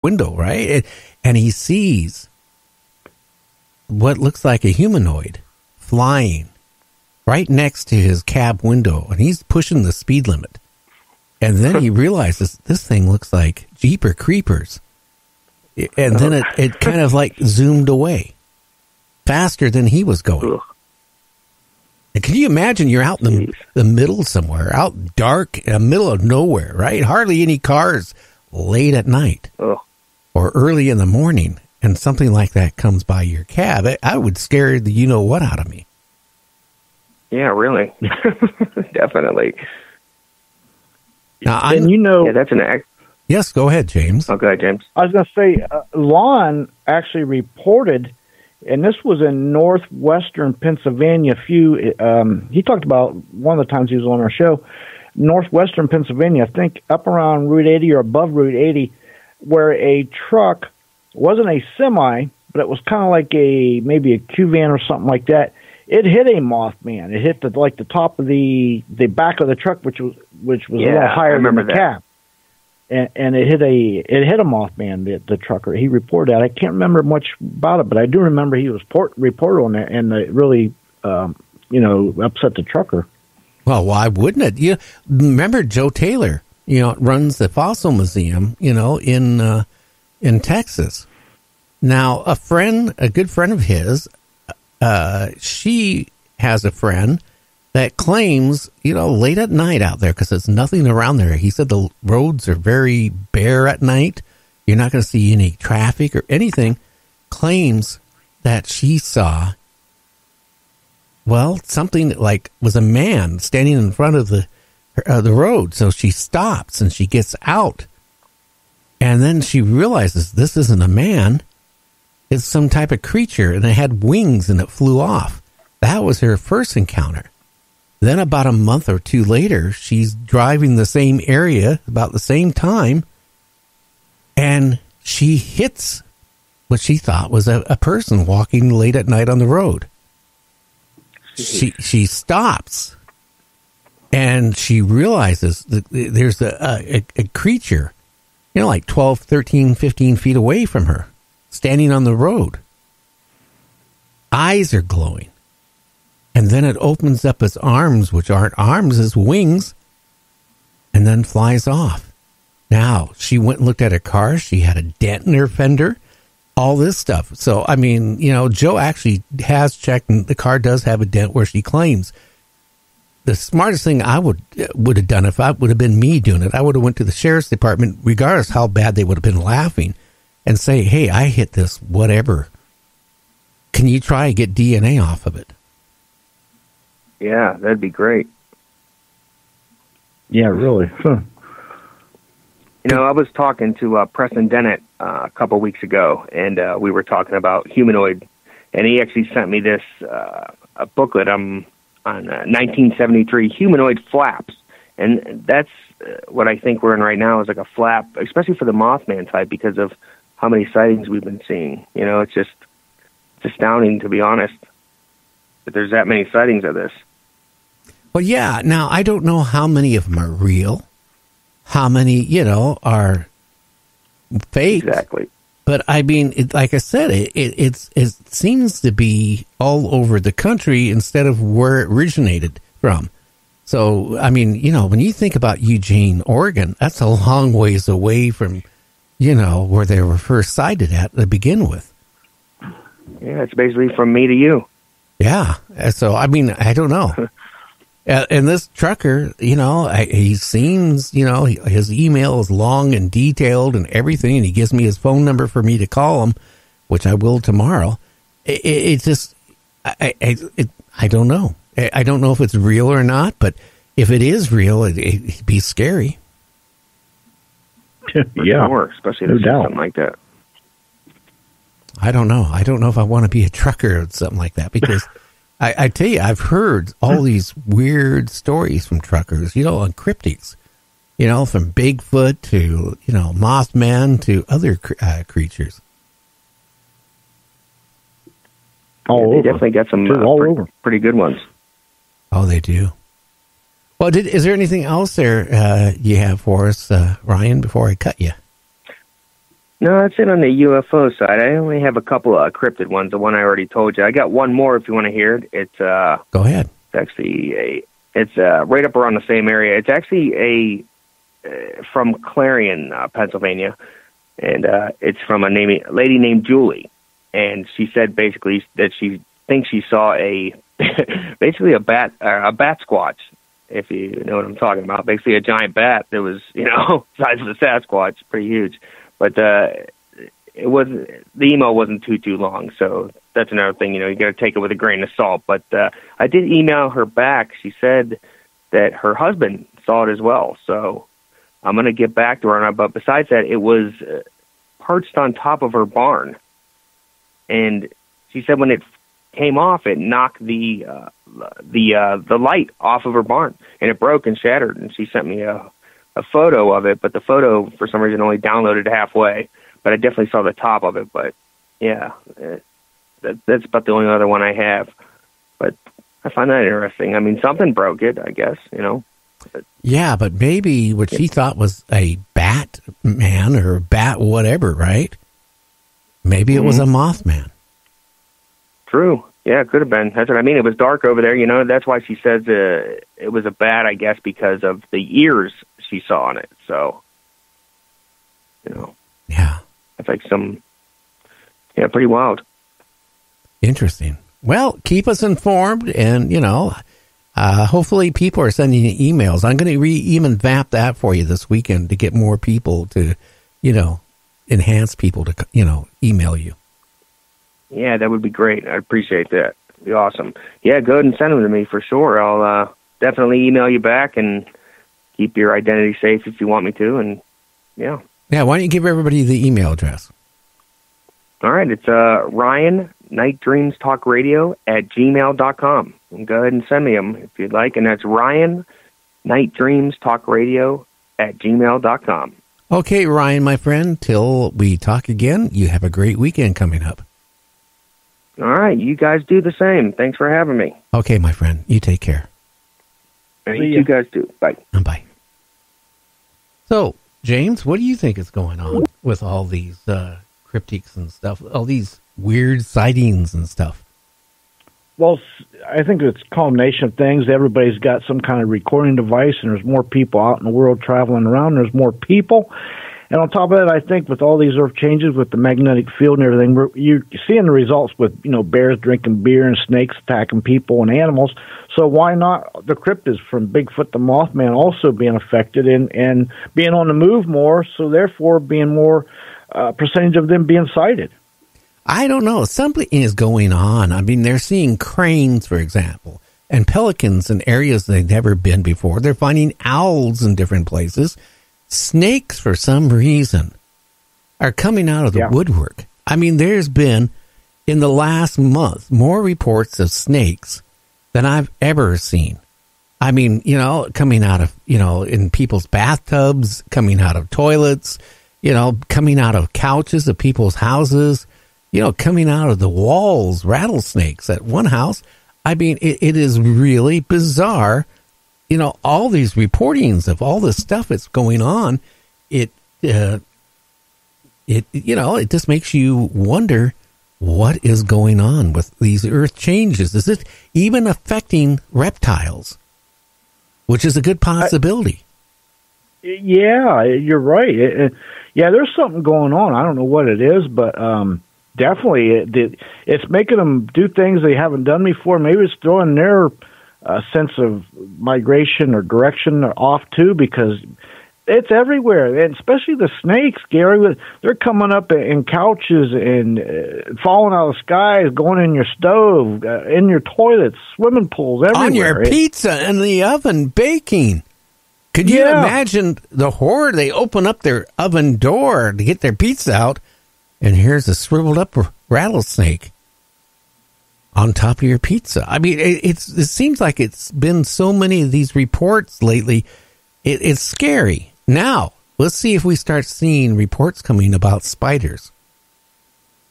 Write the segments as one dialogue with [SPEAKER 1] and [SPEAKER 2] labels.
[SPEAKER 1] window, right? And he sees what looks like a humanoid flying right next to his cab window, and he's pushing the speed limit. And then he realizes this thing looks like Jeepers Creepers. And then it kind of like zoomed away faster than he was going. And can you imagine you're out in the middle somewhere, out dark, in the middle of nowhere, right? Hardly any cars late at night or early in the morning, and something like that comes by your cab. I would scare the you-know-what out of me.
[SPEAKER 2] Yeah, really. Definitely.
[SPEAKER 1] Now,
[SPEAKER 2] yeah, that's an act.
[SPEAKER 1] Yes, go ahead, James.
[SPEAKER 2] Oh, go ahead, James.
[SPEAKER 3] I was going to say, Lon actually reported, and this was in northwestern Pennsylvania. He talked about one of the times he was on our show, northwestern Pennsylvania, I think up around Route 80 or above Route 80, where a truck wasn't a semi, but it was kind of like maybe a Q van or something like that. It hit a Mothman. It hit the top of the back of the truck, which was a little higher than the cab. And it hit a Mothman, the trucker. He reported that. I can't remember much about it, but I do remember he was reported on that, and it really, upset the trucker.
[SPEAKER 1] Well, why wouldn't it? You remember Joe Taylor? Runs the Fossil Museum. In Texas. Now, a good friend of his, she has a friend that claims, late at night out there, because there's nothing around there. He said the roads are very bare at night. You're not going to see any traffic or anything. Claims that she saw, something like was a man standing in front of the road. So she stops and she gets out. And then she realizes this isn't a man. It's some type of creature, and it had wings and it flew off. That was her first encounter. Then about a month or two later, she's driving the same area about the same time, and she hits what she thought was a person walking late at night on the road. She stops, and she realizes that there's a creature, like 12, 13, 15 feet away from her, standing on the road. Eyes are glowing. And then it opens up its arms, which aren't arms, as wings, and then flies off. Now, she went and looked at her car. She had a dent in her fender, all this stuff. So, Joe actually has checked, and the car does have a dent where she claims. The smartest thing I would have done, if I would have been me doing it, I would have went to the sheriff's department, regardless how bad they would have been laughing, and say, hey, I hit this, whatever. Can you try and get DNA off of it?
[SPEAKER 2] Yeah, that'd be great.
[SPEAKER 3] Yeah, really. Huh.
[SPEAKER 2] I was talking to Preston Dennett a couple weeks ago, and we were talking about humanoid, and he actually sent me this a booklet on 1973 humanoid flaps, and that's what I think we're in right now, is like a flap, especially for the Mothman type, because of how many sightings we've been seeing. It's astounding, to be honest, that there's that many sightings of this.
[SPEAKER 1] Well, yeah. Now, I don't know how many of them are real, how many, are fake.
[SPEAKER 2] Exactly.
[SPEAKER 1] But I mean, like I said, it seems to be all over the country instead of where it originated from. So, I mean, when you think about Eugene, Oregon, that's a long ways away from, where they were first sighted at to begin with.
[SPEAKER 2] Yeah, it's basically from me to you.
[SPEAKER 1] Yeah. So, I mean, I don't know. And this trucker, he seems, his email is long and detailed and everything, and he gives me his phone number for me to call him, which I will tomorrow. It just, I don't know. I don't know if it's real or not, but if it is real, it'd be scary.
[SPEAKER 3] Yeah,
[SPEAKER 2] sure, especially if something like that.
[SPEAKER 1] I don't know. I don't know if I want to be a trucker or something like that, because I tell you, I've heard all these weird stories from truckers, on cryptids, from Bigfoot to, Mothman to other creatures.
[SPEAKER 2] They definitely got some pretty good ones.
[SPEAKER 1] Oh, they do. Well, is there anything else there you have for us, Ryan, before I cut you?
[SPEAKER 2] No, that's it on the UFO side. I only have a couple of cryptid ones. The one I already told you. I got one more if you want to hear it. It's
[SPEAKER 1] Go ahead.
[SPEAKER 2] It's actually it's right up around the same area. It's actually from Clarion, Pennsylvania, and it's from a lady named Julie, and she said basically that she thinks she saw basically a bat squatch, if you know what I'm talking about. Basically a giant bat that was size of a Sasquatch, pretty huge, but it wasn't, the email wasn't too long, so that's another thing. You got to take it with a grain of salt. But I did email her back. She said that her husband saw it as well, so I'm going to get back to her. But besides that, it was perched on top of her barn, and she said when it came off, it knocked the light off of her barn, and it broke and shattered. And she sent me a photo of it, but the photo for some reason only downloaded halfway. But I definitely saw the top of it. But yeah, that's about the only other one I have. But I find that interesting. I mean, something broke it, I guess. But,
[SPEAKER 1] yeah, but maybe what she thought was a bat man or a bat whatever, right? Maybe it was a Mothman.
[SPEAKER 2] True. Yeah, it could have been. That's what I mean. It was dark over there. That's why she says it was a bat, I guess, because of the ears she saw on it. So,
[SPEAKER 1] Yeah.
[SPEAKER 2] It's like pretty wild.
[SPEAKER 1] Interesting. Well, keep us informed, and, hopefully people are sending you emails. I'm going to even vamp that for you this weekend to get more people to, enhance people to, email you.
[SPEAKER 2] Yeah, that would be great. I'd appreciate that. It'd be awesome. Yeah, go ahead and send them to me for sure. I'll definitely email you back and keep your identity safe if you want me to. And yeah.
[SPEAKER 1] Yeah, why don't you give everybody the email address?
[SPEAKER 2] All right, it's Ryan nightdreamstalkradio@gmail.com. And go ahead and send me them if you'd like. And that's Ryan nightdreamstalkradio@gmail.com.
[SPEAKER 1] Okay, Ryan, my friend, till we talk again, you have a great weekend coming up.
[SPEAKER 2] All right, you guys do the same. Thanks for having me.
[SPEAKER 1] Okay, my friend, you take care.
[SPEAKER 2] You guys do. Bye.
[SPEAKER 1] Bye. So, James, what do you think is going on with all these cryptics and stuff, all these weird sightings and stuff?
[SPEAKER 3] Well, I think it's a combination of things. Everybody's got some kind of recording device, and there's more people out in the world traveling around. There's more people. And on top of that, I think with all these earth changes with the magnetic field and everything, you're seeing the results with, bears drinking beer and snakes attacking people and animals. So why not the cryptids from Bigfoot to Mothman also being affected and being on the move more, so therefore being more percentage of them being sighted?
[SPEAKER 1] I don't know. Something is going on. I mean, they're seeing cranes, for example, and pelicans in areas they've never been before. They're finding owls in different places. Snakes, for some reason, are coming out of the woodwork. I mean, there's been, in the last month, more reports of snakes than I've ever seen. I mean, coming out of, in people's bathtubs, coming out of toilets, coming out of couches of people's houses, coming out of the walls, rattlesnakes at one house. I mean, it is really bizarre. All these reportings of all this stuff that's going on, it just makes you wonder what is going on with these earth changes. Is it even affecting reptiles? Which is a good possibility.
[SPEAKER 3] Yeah, you're right. There's something going on. I don't know what it is, but definitely it's making them do things they haven't done before. Maybe it's throwing their sense of migration or direction off too, because it's everywhere, and especially the snakes, Gary. They're coming up in couches and falling out of the skies, going in your stove, in your toilets, swimming pools, everywhere.
[SPEAKER 1] On your pizza in the oven, baking. Could you imagine the horror? They open up their oven door to get their pizza out, and here's a shriveled up rattlesnake on top of your pizza. I mean, it seems like it's been so many of these reports lately. It's scary. Now, let's see if we start seeing reports coming about spiders.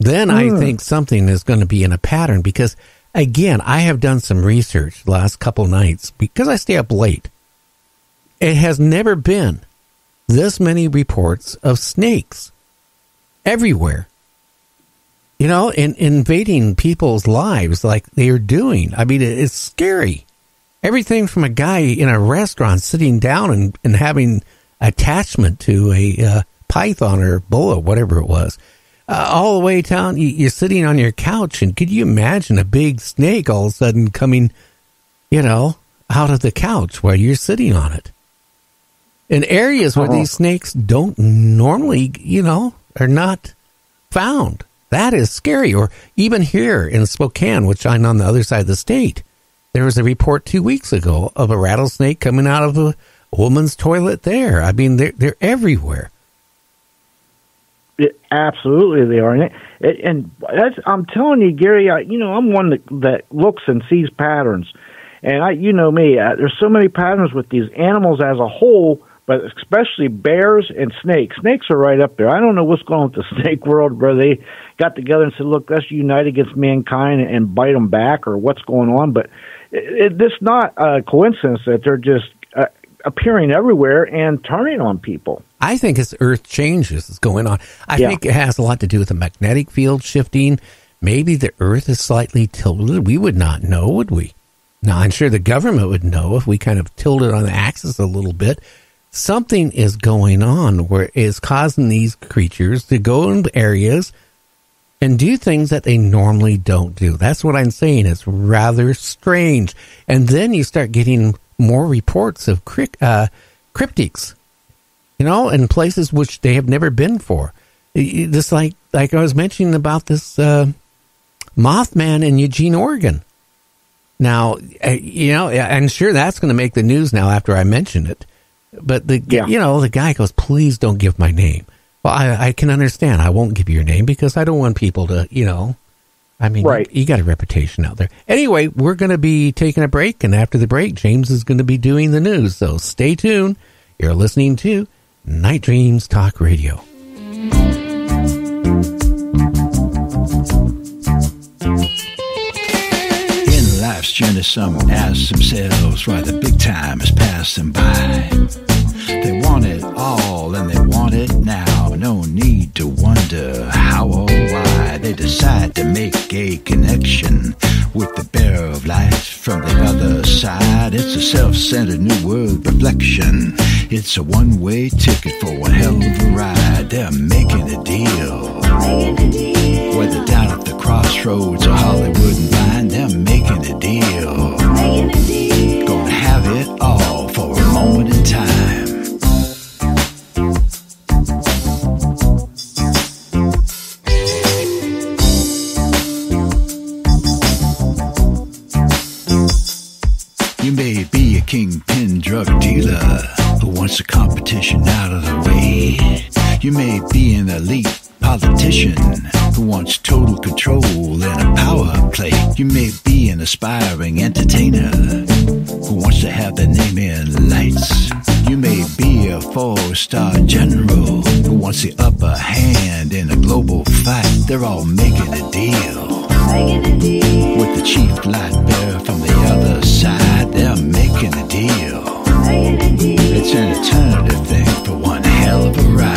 [SPEAKER 1] Then I think something is going to be in a pattern, because, again, I have done some research the last couple nights because I stay up late. It has never been this many reports of snakes. everywhere. You know, invading people's lives like they are doing. I mean, it's scary. Everything from a guy in a restaurant sitting down and having attachment to a python or boa, whatever it was, all the way down. You're sitting on your couch, and could you imagine a big snake all of a sudden coming, you know, out of the couch while you're sitting on it? In areas where these snakes don't normally, you know, are not found. That is scary. Or even here in Spokane, which I'm on the other side of the state, there was a report 2 weeks ago of a rattlesnake coming out of a woman's toilet there. I mean, they're everywhere.
[SPEAKER 3] Absolutely, they are. And I'm telling you, Gary, I'm one that looks and sees patterns. And you know me, there's so many patterns with these animals as a whole, but especially bears and snakes. Snakes are right up there. I don't know what's going on with the snake world, where they got together and said, look, let's unite against mankind and bite them back, or what's going on. But it's not a coincidence that they're just appearing everywhere and turning on people.
[SPEAKER 1] I think as Earth changes is going on. I think it has a lot to do with the magnetic field shifting. Maybe the Earth is slightly tilted. We would not know, would we? Now, I'm sure the government would know if we kind of tilted on the axis a little bit. Something is going on where it's causing these creatures to go into areas and do things that they normally don't do. That's what I'm saying. It's rather strange. And then you start getting more reports of cryptics, you know, in places which they have never been for. This, like I was mentioning about this Mothman in Eugene, Oregon. Now, you know, I'm sure that's going to make the news now after I mention it. But you know, the guy goes, please don't give my name. Well, I can understand. I won't give you your name because I don't want people to, you know, I mean, right. You got a reputation out there. Anyway, we're going to be taking a break. And after the break, James is going to be doing the news. So stay tuned. You're listening to Night Dreams Talk Radio.
[SPEAKER 4] In life's journey, some ask themselves why the big time is passing by. They want it all and they want it now. No need to wonder how or why. They decide to make a connection with the bearer of life from the other side. It's a self-centered new world reflection. It's a one-way ticket for one hell of a ride. They're making a deal. Whether down at the crossroads or Hollywood and Vine, they're making a deal. Gonna have it all for a moment in time. You may be a kingpin drug dealer who wants the competition out of the way. You may be an elite politician who wants total control and a power play. You may be an aspiring entertainer who wants to have their name in lights. You may be a four-star general who wants the upper hand in a global fight. They're all making a deal. With the chief light bearer from the other side, they're making a deal. It's an alternative thing for one hell of a ride.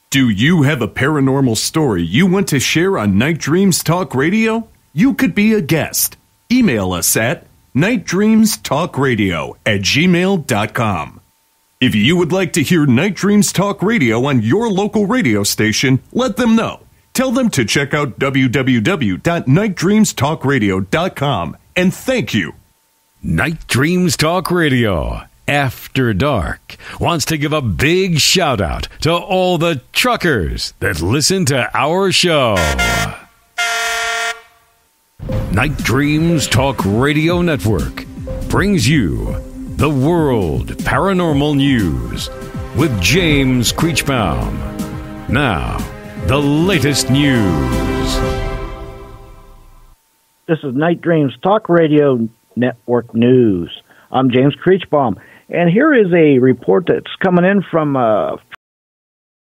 [SPEAKER 5] Do you have a paranormal story you want to share on Night Dreams Talk Radio? You could be a guest. Email us at nightdreamstalkradio@gmail.com. If you would like to hear Night Dreams Talk Radio on your local radio station, let them know. Tell them to check out www.nightdreamstalkradio.com. And thank you.
[SPEAKER 6] Night Dreams Talk Radio. After Dark wants to give a big shout out to all the truckers that listen to our show. Night Dreams Talk Radio Network brings you the World Paranormal News with James Creechbaum. Now, the latest news.
[SPEAKER 3] This is Night Dreams Talk Radio Network News. I'm James Creechbaum. And here is a report that's coming in from